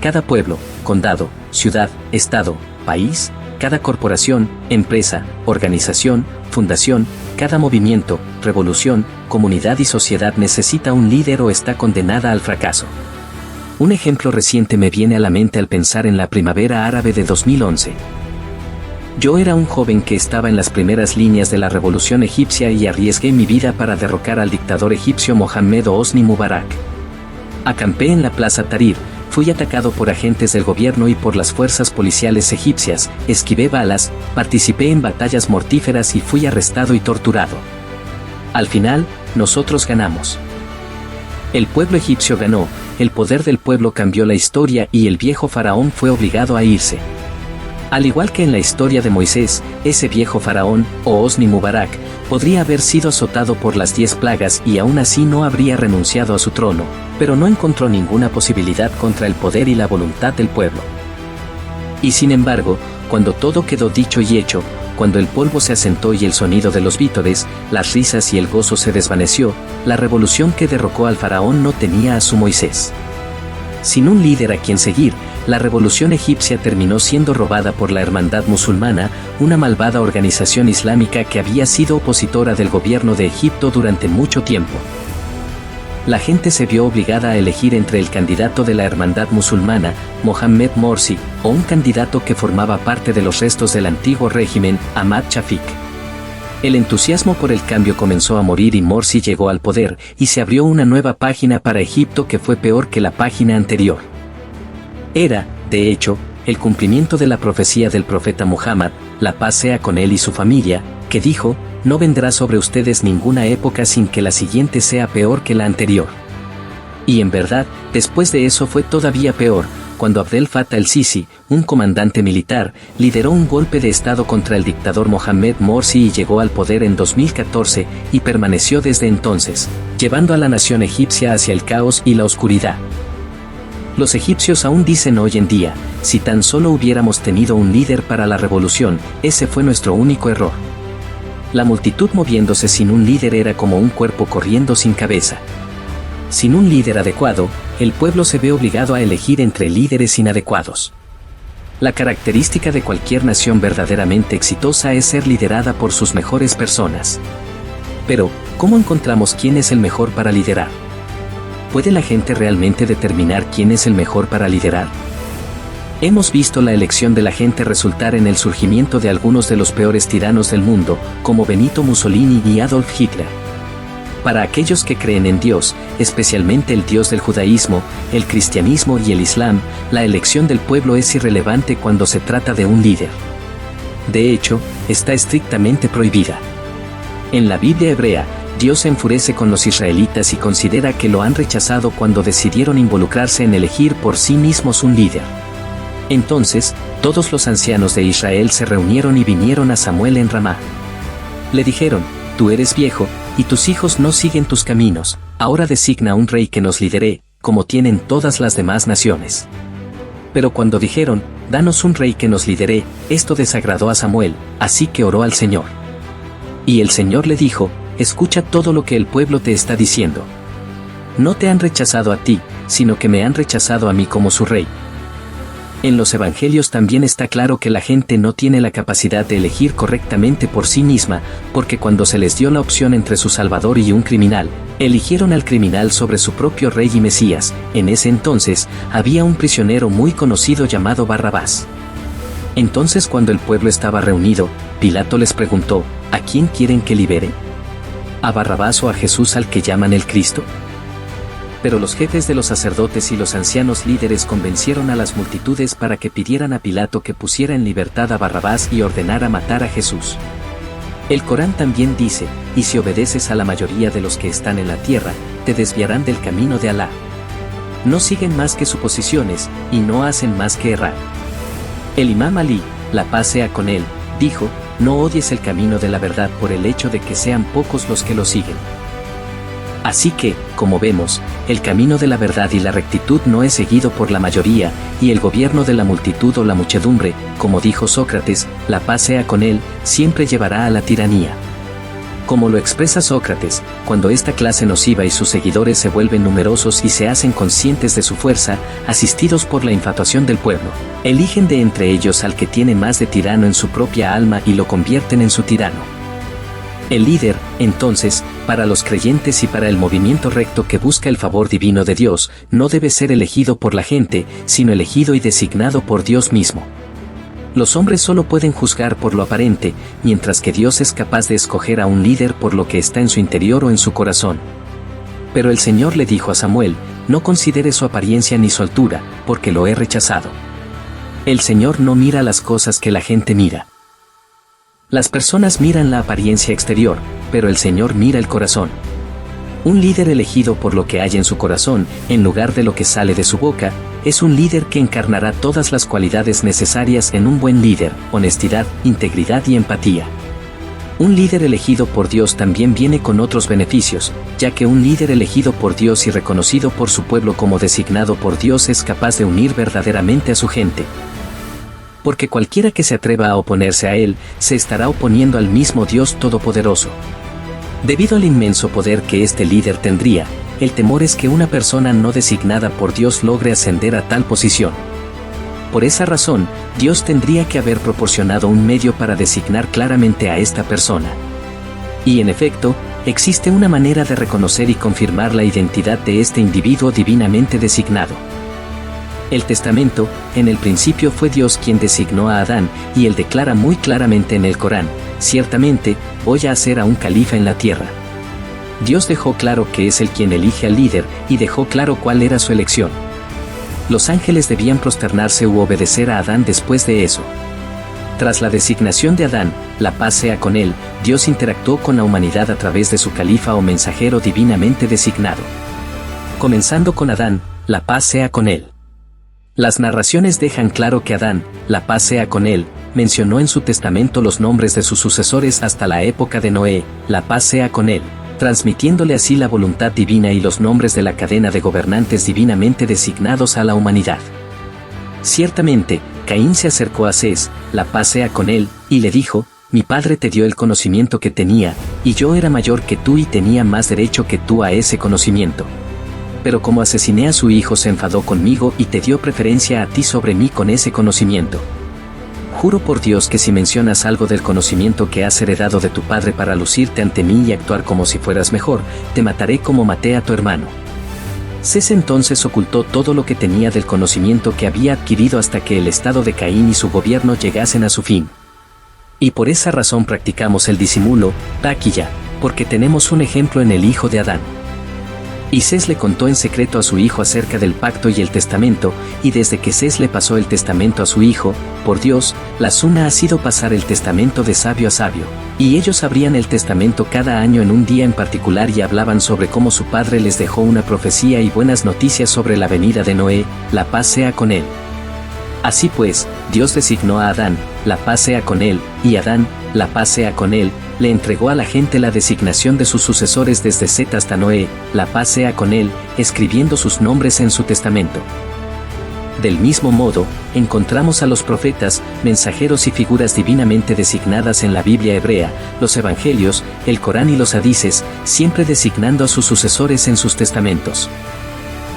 cada pueblo, condado, ciudad, estado, país, cada corporación, empresa, organización, fundación, cada movimiento, revolución, comunidad y sociedad necesita un líder o está condenada al fracaso. Un ejemplo reciente me viene a la mente al pensar en la primavera árabe de 2011. Yo era un joven que estaba en las primeras líneas de la revolución egipcia y arriesgué mi vida para derrocar al dictador egipcio Mohamed Hosni Mubarak. Acampé en la Plaza Tahrir, fui atacado por agentes del gobierno y por las fuerzas policiales egipcias, esquivé balas, participé en batallas mortíferas y fui arrestado y torturado. Al final, nosotros ganamos. El pueblo egipcio ganó, el poder del pueblo cambió la historia y el viejo faraón fue obligado a irse. Al igual que en la historia de Moisés, ese viejo faraón, o Hosni Mubarak, podría haber sido azotado por las 10 plagas y aún así no habría renunciado a su trono, pero no encontró ninguna posibilidad contra el poder y la voluntad del pueblo. Y sin embargo, cuando todo quedó dicho y hecho, cuando el polvo se asentó y el sonido de los vítores, las risas y el gozo se desvaneció, la revolución que derrocó al faraón no tenía a su Moisés. Sin un líder a quien seguir, la revolución egipcia terminó siendo robada por la Hermandad Musulmana, una malvada organización islámica que había sido opositora del gobierno de Egipto durante mucho tiempo. La gente se vio obligada a elegir entre el candidato de la Hermandad Musulmana, Mohamed Morsi, o un candidato que formaba parte de los restos del antiguo régimen, Ahmad Shafik. El entusiasmo por el cambio comenzó a morir y Morsi llegó al poder, y se abrió una nueva página para Egipto que fue peor que la página anterior. Era, de hecho, el cumplimiento de la profecía del profeta Muhammad, la paz sea con él y su familia, que dijo, no vendrá sobre ustedes ninguna época sin que la siguiente sea peor que la anterior. Y en verdad, después de eso fue todavía peor, cuando Abdel Fattah el-Sisi, un comandante militar, lideró un golpe de estado contra el dictador Mohamed Morsi y llegó al poder en 2014, y permaneció desde entonces, llevando a la nación egipcia hacia el caos y la oscuridad. Los egipcios aún dicen hoy en día, si tan solo hubiéramos tenido un líder para la revolución, ese fue nuestro único error. La multitud moviéndose sin un líder era como un cuerpo corriendo sin cabeza. Sin un líder adecuado, el pueblo se ve obligado a elegir entre líderes inadecuados. La característica de cualquier nación verdaderamente exitosa es ser liderada por sus mejores personas. Pero, ¿cómo encontramos quién es el mejor para liderar? ¿Puede la gente realmente determinar quién es el mejor para liderar? Hemos visto la elección de la gente resultar en el surgimiento de algunos de los peores tiranos del mundo, como Benito Mussolini y Adolf Hitler. Para aquellos que creen en Dios, especialmente el Dios del judaísmo, el cristianismo y el islam, la elección del pueblo es irrelevante cuando se trata de un líder. De hecho, está estrictamente prohibida. En la Biblia hebrea, Dios se enfurece con los israelitas y considera que lo han rechazado cuando decidieron involucrarse en elegir por sí mismos un líder. Entonces, todos los ancianos de Israel se reunieron y vinieron a Samuel en Ramá. Le dijeron, tú eres viejo, y tus hijos no siguen tus caminos, ahora designa un rey que nos lidere, como tienen todas las demás naciones. Pero cuando dijeron, danos un rey que nos lidere, esto desagradó a Samuel, así que oró al Señor. Y el Señor le dijo, escucha todo lo que el pueblo te está diciendo. No te han rechazado a ti, sino que me han rechazado a mí como su rey. En los evangelios también está claro que la gente no tiene la capacidad de elegir correctamente por sí misma, porque cuando se les dio la opción entre su Salvador y un criminal, eligieron al criminal sobre su propio rey y Mesías. En ese entonces, había un prisionero muy conocido llamado Barrabás. Entonces cuando el pueblo estaba reunido, Pilato les preguntó, ¿a quién quieren que libere? ¿A Barrabás o a Jesús al que llaman el Cristo? Pero los jefes de los sacerdotes y los ancianos líderes convencieron a las multitudes para que pidieran a Pilato que pusiera en libertad a Barrabás y ordenara matar a Jesús. El Corán también dice, y si obedeces a la mayoría de los que están en la tierra, te desviarán del camino de Alá. No siguen más que suposiciones, y no hacen más que errar. El Imam Ali, la paz sea con él, dijo, no odies el camino de la verdad por el hecho de que sean pocos los que lo siguen. Así que, como vemos, el camino de la verdad y la rectitud no es seguido por la mayoría, y el gobierno de la multitud o la muchedumbre, como dijo Sócrates, la paz sea con él, siempre llevará a la tiranía. Como lo expresa Sócrates, cuando esta clase nociva y sus seguidores se vuelven numerosos y se hacen conscientes de su fuerza, asistidos por la infatuación del pueblo, eligen de entre ellos al que tiene más de tirano en su propia alma y lo convierten en su tirano. El líder, entonces, para los creyentes y para el movimiento recto que busca el favor divino de Dios, no debe ser elegido por la gente, sino elegido y designado por Dios mismo. Los hombres solo pueden juzgar por lo aparente, mientras que Dios es capaz de escoger a un líder por lo que está en su interior o en su corazón. Pero el Señor le dijo a Samuel, no considere su apariencia ni su altura, porque lo he rechazado. El Señor no mira las cosas que la gente mira. Las personas miran la apariencia exterior, pero el Señor mira el corazón. Un líder elegido por lo que hay en su corazón, en lugar de lo que sale de su boca, es un líder que encarnará todas las cualidades necesarias en un buen líder: honestidad, integridad y empatía. Un líder elegido por Dios también viene con otros beneficios, ya que un líder elegido por Dios y reconocido por su pueblo como designado por Dios es capaz de unir verdaderamente a su gente. Porque cualquiera que se atreva a oponerse a él, se estará oponiendo al mismo Dios Todopoderoso. Debido al inmenso poder que este líder tendría, el temor es que una persona no designada por Dios logre ascender a tal posición. Por esa razón, Dios tendría que haber proporcionado un medio para designar claramente a esta persona. Y en efecto, existe una manera de reconocer y confirmar la identidad de este individuo divinamente designado. El testamento, en el principio fue Dios quien designó a Adán, y él declara muy claramente en el Corán: ciertamente, voy a hacer a un califa en la tierra. Dios dejó claro que es él quien elige al líder, y dejó claro cuál era su elección. Los ángeles debían prosternarse u obedecer a Adán después de eso. Tras la designación de Adán, la paz sea con él, Dios interactuó con la humanidad a través de su califa o mensajero divinamente designado. Comenzando con Adán, la paz sea con él. Las narraciones dejan claro que Adán, la paz sea con él, mencionó en su testamento los nombres de sus sucesores hasta la época de Noé, la paz sea con él, transmitiéndole así la voluntad divina y los nombres de la cadena de gobernantes divinamente designados a la humanidad. Ciertamente, Caín se acercó a Sés, la paz sea con él, y le dijo: mi padre te dio el conocimiento que tenía, y yo era mayor que tú y tenía más derecho que tú a ese conocimiento. Pero como asesiné a su hijo se enfadó conmigo y te dio preferencia a ti sobre mí con ese conocimiento. Juro por Dios que si mencionas algo del conocimiento que has heredado de tu padre para lucirte ante mí y actuar como si fueras mejor, te mataré como maté a tu hermano. Sés entonces ocultó todo lo que tenía del conocimiento que había adquirido hasta que el estado de Caín y su gobierno llegasen a su fin. Y por esa razón practicamos el disimulo, taquilla, porque tenemos un ejemplo en el hijo de Adán. Y Sés le contó en secreto a su hijo acerca del pacto y el testamento, y desde que Sés le pasó el testamento a su hijo, por Dios, la sunna ha sido pasar el testamento de sabio a sabio, y ellos abrían el testamento cada año en un día en particular y hablaban sobre cómo su padre les dejó una profecía y buenas noticias sobre la venida de Noé, la paz sea con él. Así pues, Dios designó a Adán, la paz sea con él, y Adán, la paz sea con él, le entregó a la gente la designación de sus sucesores desde Set hasta Noé, la paz sea con él, escribiendo sus nombres en su testamento. Del mismo modo, encontramos a los profetas, mensajeros y figuras divinamente designadas en la Biblia hebrea, los evangelios, el Corán y los hadices, siempre designando a sus sucesores en sus testamentos.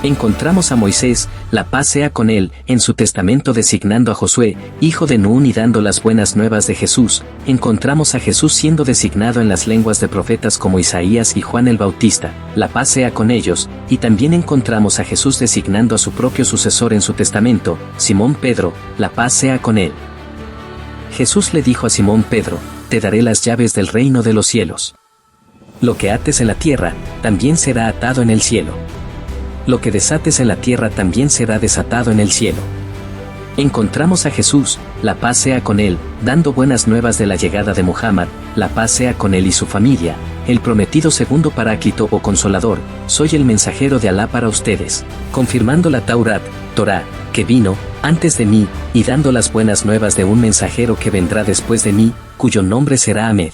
Encontramos a Moisés, la paz sea con él, en su testamento designando a Josué, hijo de Nun y dando las buenas nuevas de Jesús. Encontramos a Jesús siendo designado en las lenguas de profetas como Isaías y Juan el Bautista, la paz sea con ellos, y también encontramos a Jesús designando a su propio sucesor en su testamento, Simón Pedro, la paz sea con él. Jesús le dijo a Simón Pedro: te daré las llaves del reino de los cielos. Lo que ates en la tierra, también será atado en el cielo. Lo que desates en la tierra también será desatado en el cielo. Encontramos a Jesús, la paz sea con él, dando buenas nuevas de la llegada de Muhammad, la paz sea con él y su familia, el prometido segundo paráclito o consolador: soy el mensajero de Alá para ustedes, confirmando la Torá, que vino antes de mí, y dando las buenas nuevas de un mensajero que vendrá después de mí, cuyo nombre será Ahmed.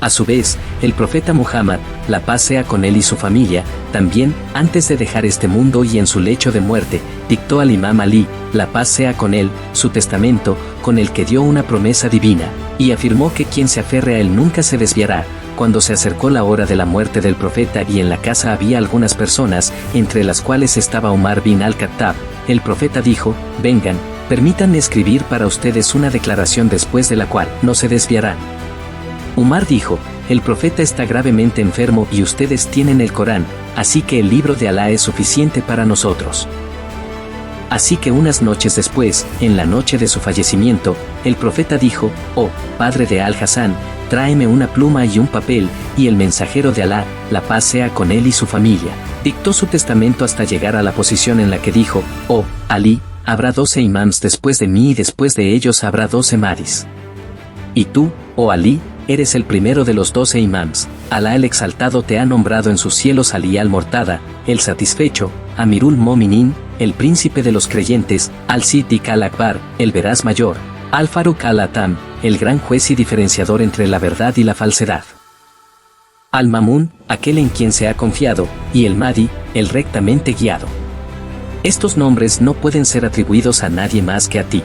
A su vez, el profeta Muhammad, la paz sea con él y su familia, también, antes de dejar este mundo y en su lecho de muerte, dictó al imam Ali, la paz sea con él, su testamento, con el que dio una promesa divina, y afirmó que quien se aferre a él nunca se desviará, cuando se acercó la hora de la muerte del profeta y en la casa había algunas personas, entre las cuales estaba Umar bin al-Khattab, el profeta dijo: vengan, permítanme escribir para ustedes una declaración después de la cual no se desviarán. Umar dijo: el profeta está gravemente enfermo y ustedes tienen el Corán, así que el libro de Alá es suficiente para nosotros. Así que unas noches después, en la noche de su fallecimiento, el profeta dijo: oh, padre de Al-Hasan, tráeme una pluma y un papel, y el mensajero de Alá, la paz sea con él y su familia, dictó su testamento hasta llegar a la posición en la que dijo: oh, Ali, habrá 12 imams después de mí y después de ellos habrá 12 mahdis. Y tú, oh Ali, eres el primero de los 12 imams. Alá el Exaltado te ha nombrado en sus cielos Ali al-Mortada, el satisfecho, Amirul Mominin, el príncipe de los creyentes, Al-Siddiq al-Akbar, el veraz mayor, Al-Faruq al-Atam, el gran juez y diferenciador entre la verdad y la falsedad. Al-Mamun, aquel en quien se ha confiado, y el Mahdi, el rectamente guiado. Estos nombres no pueden ser atribuidos a nadie más que a ti.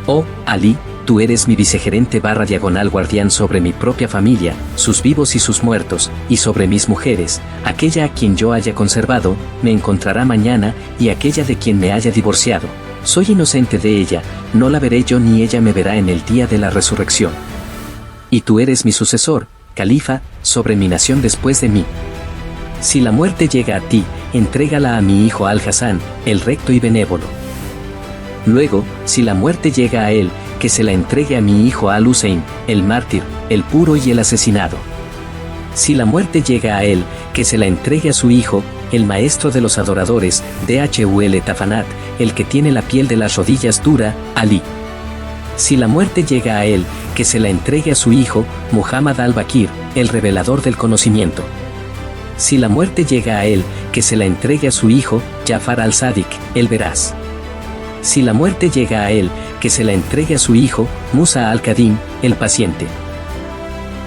Oh, Ali, tú eres mi vicegerente / guardián sobre mi propia familia, sus vivos y sus muertos, y sobre mis mujeres, aquella a quien yo haya conservado, me encontrará mañana, y aquella de quien me haya divorciado. Soy inocente de ella, no la veré yo ni ella me verá en el día de la resurrección. Y tú eres mi sucesor, califa, sobre mi nación después de mí. Si la muerte llega a ti, entrégala a mi hijo Al-Hasan, el recto y benévolo. Luego, si la muerte llega a él, que se la entregue a mi hijo Al-Hussein, el mártir, el puro y el asesinado. Si la muerte llega a él, que se la entregue a su hijo, el maestro de los adoradores, Dhul Tafanat, el que tiene la piel de las rodillas dura, Ali. Si la muerte llega a él, que se la entregue a su hijo, Muhammad al-Bakir, el revelador del conocimiento. Si la muerte llega a él, que se la entregue a su hijo, Jafar al-Sadiq, el veraz. Si la muerte llega a él, que se la entregue a su hijo, Musa al-Kadim, el paciente.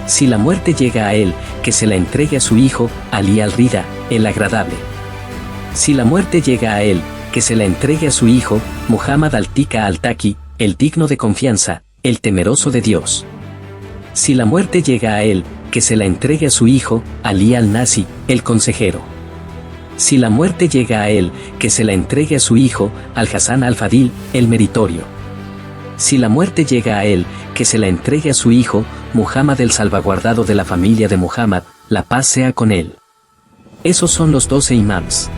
Si la muerte llega a él, que se la entregue a su hijo, Ali al-Rida, el agradable. Si la muerte llega a él, que se la entregue a su hijo, Muhammad al-Tika al-Taki, el digno de confianza, el temeroso de Dios. Si la muerte llega a él, que se la entregue a su hijo, Ali al-Nasi, el consejero. Si la muerte llega a él, que se la entregue a su hijo, Al-Hasan al-Fadil, el meritorio. Si la muerte llega a él, que se la entregue a su hijo, Muhammad el salvaguardado de la familia de Muhammad, la paz sea con él. Esos son los 12 imams.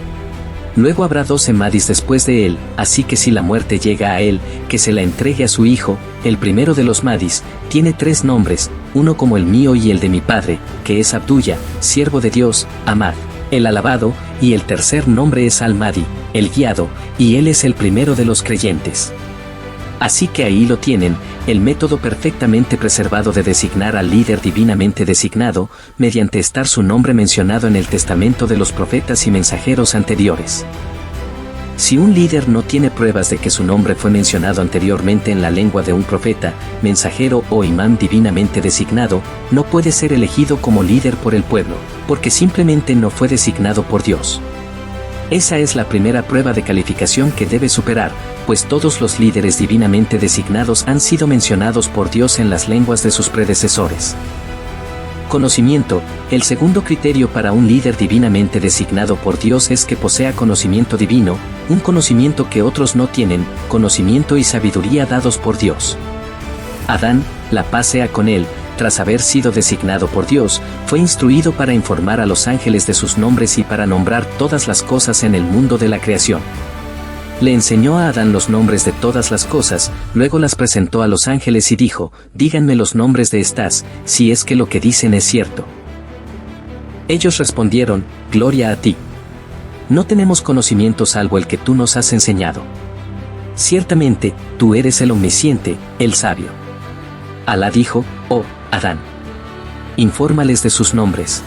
Luego habrá 12 mahdis después de él, así que si la muerte llega a él, que se la entregue a su hijo, el primero de los mahdis, tiene 3 nombres, uno como el mío y el de mi padre, que es Abdullah, siervo de Dios, Ahmad, el alabado, y el tercer nombre es Al-Mahdi, el guiado, y él es el primero de los creyentes. Así que ahí lo tienen, el método perfectamente preservado de designar al líder divinamente designado, mediante estar su nombre mencionado en el testamento de los profetas y mensajeros anteriores. Si un líder no tiene pruebas de que su nombre fue mencionado anteriormente en la lengua de un profeta, mensajero o imán divinamente designado, no puede ser elegido como líder por el pueblo, porque simplemente no fue designado por Dios. Esa es la primera prueba de calificación que debe superar, pues todos los líderes divinamente designados han sido mencionados por Dios en las lenguas de sus predecesores. Conocimiento. El segundo criterio para un líder divinamente designado por Dios es que posea conocimiento divino, un conocimiento que otros no tienen, conocimiento y sabiduría dados por Dios. Adán, la paz sea con él, tras haber sido designado por Dios, fue instruido para informar a los ángeles de sus nombres y para nombrar todas las cosas en el mundo de la creación. Le enseñó a Adán los nombres de todas las cosas, luego las presentó a los ángeles y dijo: díganme los nombres de estas, si es que lo que dicen es cierto. Ellos respondieron: gloria a ti. No tenemos conocimiento salvo el que tú nos has enseñado. Ciertamente, tú eres el omnisciente, el sabio. Alá dijo: oh, Adán, infórmales de sus nombres.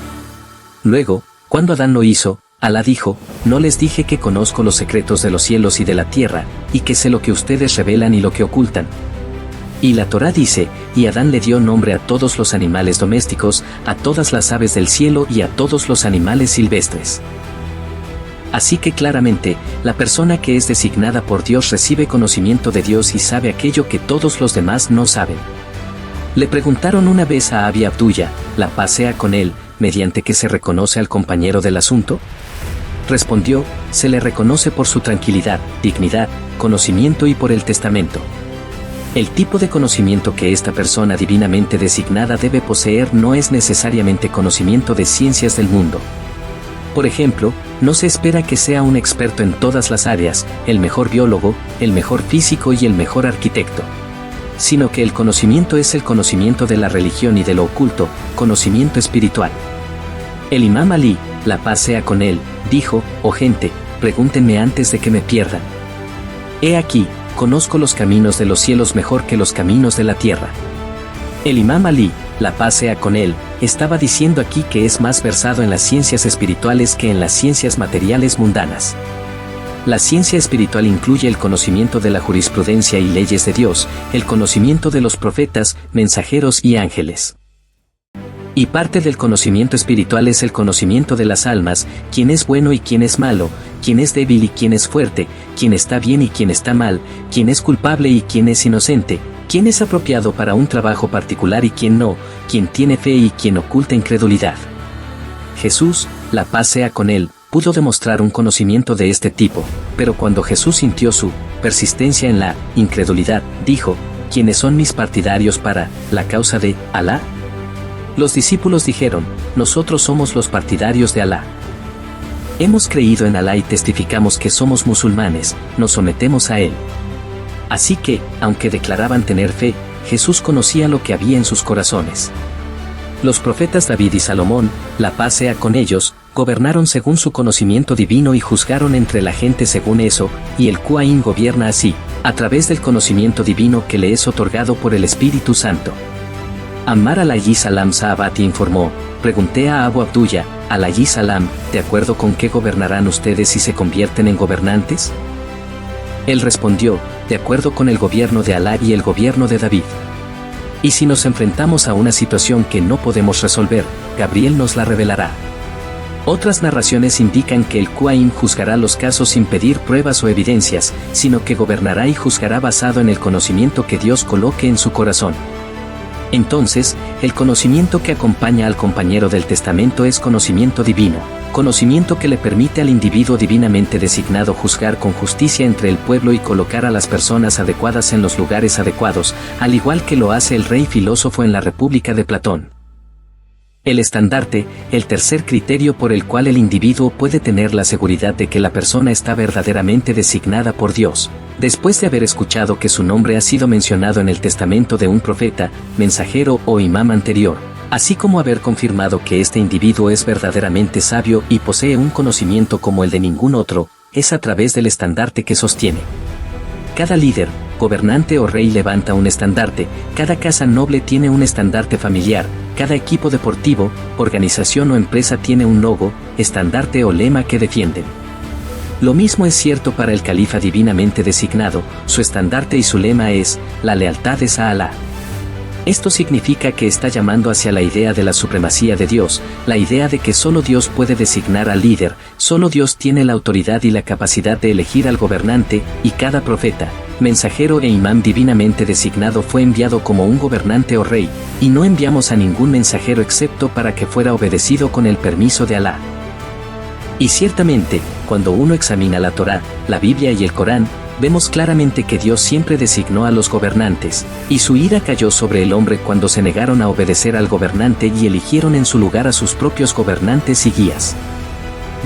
Luego, cuando Adán lo hizo, Alá dijo: no les dije que conozco los secretos de los cielos y de la tierra, y que sé lo que ustedes revelan y lo que ocultan. Y la Torá dice: y Adán le dio nombre a todos los animales domésticos, a todas las aves del cielo y a todos los animales silvestres. Así que claramente, la persona que es designada por Dios recibe conocimiento de Dios y sabe aquello que todos los demás no saben. Le preguntaron una vez a Abi Abdullah, ¿la paz sea con él, mediante que se reconoce al compañero del asunto? Respondió, se le reconoce por su tranquilidad, dignidad, conocimiento y por el testamento. El tipo de conocimiento que esta persona divinamente designada debe poseer no es necesariamente conocimiento de ciencias del mundo. Por ejemplo, no se espera que sea un experto en todas las áreas, el mejor biólogo, el mejor físico y el mejor arquitecto. Sino que el conocimiento es el conocimiento de la religión y de lo oculto, conocimiento espiritual. El Imam Ali, la paz sea con él, dijo, oh gente, pregúntenme antes de que me pierdan. He aquí, conozco los caminos de los cielos mejor que los caminos de la tierra. El Imam Ali, la paz sea con él, estaba diciendo aquí que es más versado en las ciencias espirituales que en las ciencias materiales mundanas. La ciencia espiritual incluye el conocimiento de la jurisprudencia y leyes de Dios, el conocimiento de los profetas, mensajeros y ángeles. Y parte del conocimiento espiritual es el conocimiento de las almas, quién es bueno y quién es malo, quién es débil y quién es fuerte, quién está bien y quién está mal, quién es culpable y quién es inocente, quién es apropiado para un trabajo particular y quién no, quién tiene fe y quién oculta incredulidad. Jesús, la paz sea con él, pudo demostrar un conocimiento de este tipo, pero cuando Jesús sintió su persistencia en la incredulidad, dijo, ¿quiénes son mis partidarios para la causa de Alá? Los discípulos dijeron, nosotros somos los partidarios de Alá. Hemos creído en Alá y testificamos que somos musulmanes, nos sometemos a él. Así que, aunque declaraban tener fe, Jesús conocía lo que había en sus corazones. Los profetas David y Salomón, la paz sea con ellos, gobernaron según su conocimiento divino y juzgaron entre la gente según eso, y el Qur'án gobierna así, a través del conocimiento divino que le es otorgado por el Espíritu Santo. Ammar alayhi salam Sahabati informó, pregunté a Abu Abdullah, alayhi salam, ¿de acuerdo con qué gobernarán ustedes si se convierten en gobernantes? Él respondió, de acuerdo con el gobierno de Alá y el gobierno de David. Y si nos enfrentamos a una situación que no podemos resolver, Gabriel nos la revelará. Otras narraciones indican que el Qur'án juzgará los casos sin pedir pruebas o evidencias, sino que gobernará y juzgará basado en el conocimiento que Dios coloque en su corazón. Entonces, el conocimiento que acompaña al compañero del testamento es conocimiento divino, conocimiento que le permite al individuo divinamente designado juzgar con justicia entre el pueblo y colocar a las personas adecuadas en los lugares adecuados, al igual que lo hace el rey filósofo en la República de Platón. El estandarte, el tercer criterio por el cual el individuo puede tener la seguridad de que la persona está verdaderamente designada por Dios, después de haber escuchado que su nombre ha sido mencionado en el testamento de un profeta, mensajero o imam anterior, así como haber confirmado que este individuo es verdaderamente sabio y posee un conocimiento como el de ningún otro, es a través del estandarte que sostiene. Cada líder, gobernante o rey levanta un estandarte, cada casa noble tiene un estandarte familiar, cada equipo deportivo, organización o empresa tiene un logo, estandarte o lema que defienden. Lo mismo es cierto para el califa divinamente designado, su estandarte y su lema es, la lealtad es a Alá. Esto significa que está llamando hacia la idea de la supremacía de Dios, la idea de que solo Dios puede designar al líder, solo Dios tiene la autoridad y la capacidad de elegir al gobernante, y cada profeta, mensajero e imán divinamente designado fue enviado como un gobernante o rey, y no enviamos a ningún mensajero excepto para que fuera obedecido con el permiso de Alá. Y ciertamente, cuando uno examina la Torá, la Biblia y el Corán, vemos claramente que Dios siempre designó a los gobernantes, y su ira cayó sobre el hombre cuando se negaron a obedecer al gobernante y eligieron en su lugar a sus propios gobernantes y guías.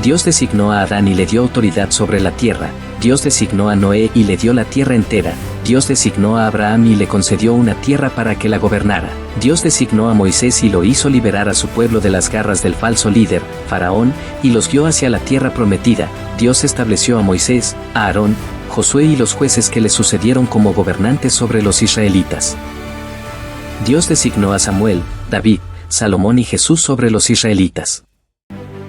Dios designó a Adán y le dio autoridad sobre la tierra, Dios designó a Noé y le dio la tierra entera, Dios designó a Abraham y le concedió una tierra para que la gobernara, Dios designó a Moisés y lo hizo liberar a su pueblo de las garras del falso líder, Faraón, y los guió hacia la tierra prometida. Dios estableció a Moisés, a Aarón, Josué y los jueces que le sucedieron como gobernantes sobre los israelitas. Dios designó a Samuel, David, Salomón y Jesús sobre los israelitas.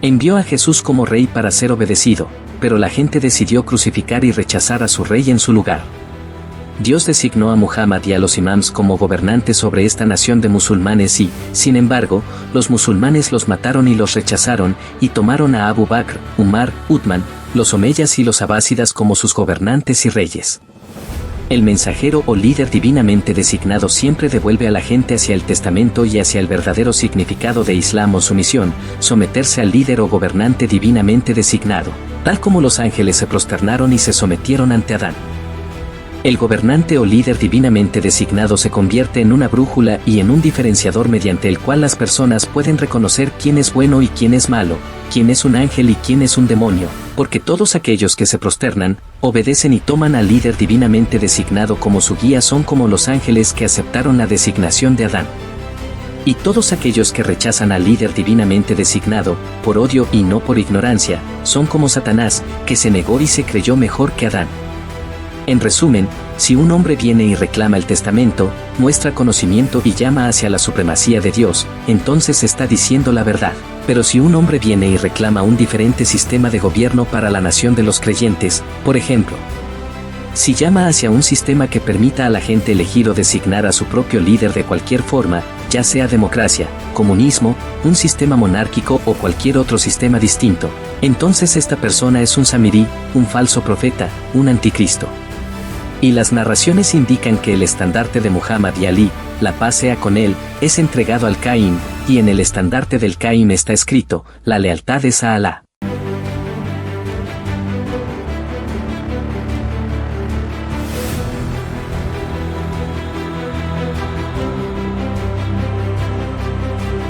Envió a Jesús como rey para ser obedecido, pero la gente decidió crucificar y rechazar a su rey en su lugar. Dios designó a Muhammad y a los imams como gobernantes sobre esta nación de musulmanes y, sin embargo, los musulmanes los mataron y los rechazaron, y tomaron a Abu Bakr, Umar, Uthman, los omeyas y los abásidas como sus gobernantes y reyes. El mensajero o líder divinamente designado siempre devuelve a la gente hacia el testamento y hacia el verdadero significado de Islam o sumisión, someterse al líder o gobernante divinamente designado, tal como los ángeles se prosternaron y se sometieron ante Adán. El gobernante o líder divinamente designado se convierte en una brújula y en un diferenciador mediante el cual las personas pueden reconocer quién es bueno y quién es malo, quién es un ángel y quién es un demonio, porque todos aquellos que se prosternan, obedecen y toman al líder divinamente designado como su guía son como los ángeles que aceptaron la designación de Adán. Y todos aquellos que rechazan al líder divinamente designado, por odio y no por ignorancia, son como Satanás, que se negó y se creyó mejor que Adán. En resumen, si un hombre viene y reclama el testamento, muestra conocimiento y llama hacia la supremacía de Dios, entonces está diciendo la verdad. Pero si un hombre viene y reclama un diferente sistema de gobierno para la nación de los creyentes, por ejemplo, si llama hacia un sistema que permita a la gente elegir o designar a su propio líder de cualquier forma, ya sea democracia, comunismo, un sistema monárquico o cualquier otro sistema distinto, entonces esta persona es un samirí, un falso profeta, un anticristo. Y las narraciones indican que el estandarte de Muhammad y Ali, la paz sea con él, es entregado al Caim, y en el estandarte del Caim está escrito, la lealtad es a Alá.